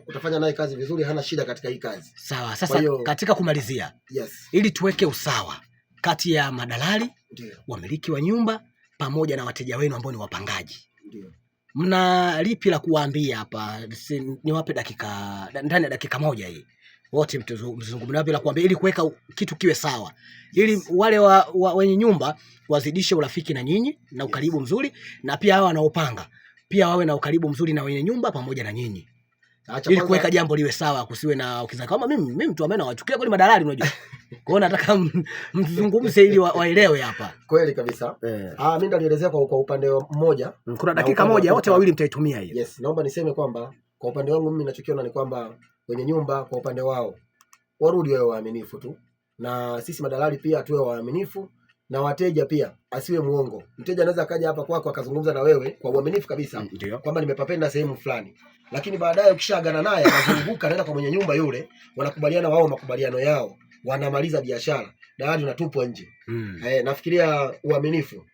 utafanya naye kazi vizuri, hana shida katika hii kazi. Sawa. Sasa katika kumalizia, ili tuweke usawa kati ya madalali, wamiliki wa nyumba pamoja na wateja wenu ambao ni wapangaji, mna lipi la kuwaambia hapa? Niwape ndani ya dakika moja hii wote mzungumze wapi la kuambia, ili kuweka kitu kiwe sawa, ili wale wenye nyumba wazidishe urafiki na nyinyi na ukaribu mzuri, na pia hao wanaopanga pia wawe na ukaribu mzuri na wenye nyumba pamoja na nyinyi, ili kuweka jambo liwe sawa, kusiwe na ukizana kama mimi mtu ambaye nawachukia kweli madalali, unajua. Kwa hiyo nataka mzungumze ili waelewe hapa. Kweli kabisa. Mimi ndalielezea kwa upande mmoja. Kuna dakika moja, wote wawili mtaitumia hiyo. Yes, naomba niseme kwamba kwa upande wangu mimi ninachokiona ni kwamba wenye nyumba kwa upande wao warudi wawe waaminifu tu, na sisi madalali pia tuwe waaminifu, na wateja pia asiwe muongo. Mteja anaweza akaja hapa kwako akazungumza na wewe kwa uaminifu kabisa kwamba nimepapenda sehemu fulani, lakini baadaye ukishaagana naye anazunguka anaenda kwa mwenye nyumba yule, wanakubaliana wao makubaliano yao, wanamaliza biashara, dalali unatupwa nje. Nafikiria uaminifu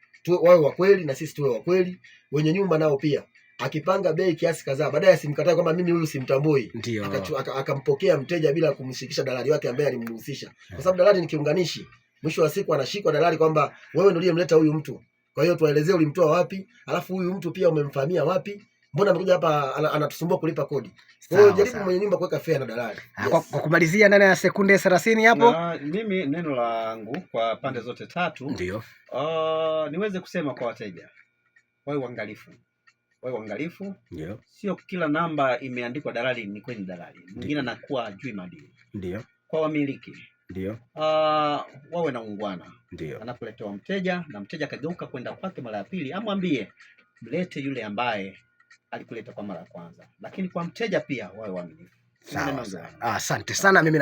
wawe wa kweli na sisi tuwe wa kweli. Wenye nyumba nao pia akipanga bei kiasi kadhaa, baadaye asimkatae kwamba mimi huyu simtambui, akampokea mteja bila kumshirikisha dalali wake ambaye alimhusisha, kwa sababu dalali ni kiunganishi. Mwisho wa siku anashikwa dalali kwamba wewe ndio uliyemleta huyu mtu, kwa hiyo tuwaelezee ulimtoa wapi, alafu huyu mtu pia umemfahamia wapi, mbona amekuja hapa anatusumbua kulipa kodi. Kwa hiyo jaribu mwenye nyumba kuweka fair na dalali. Kwa kumalizia ndani ya sekunde 30 hapo, mimi neno langu kwa pande zote tatu niweze kusema kwa wateja wawe uangalifu. Sio kila namba imeandikwa dalali ni kweli dalali. Mwingine anakuwa hajui madini. Kwa wamiliki wawe na ungwana. Anapoletewa mteja na mteja kageuka kwenda kwake mara ya pili, amwambie mlete yule ambaye alikuleta kwa mara ya kwanza. Lakini kwa mteja pia wawe waaminifu. Asante sana, mimi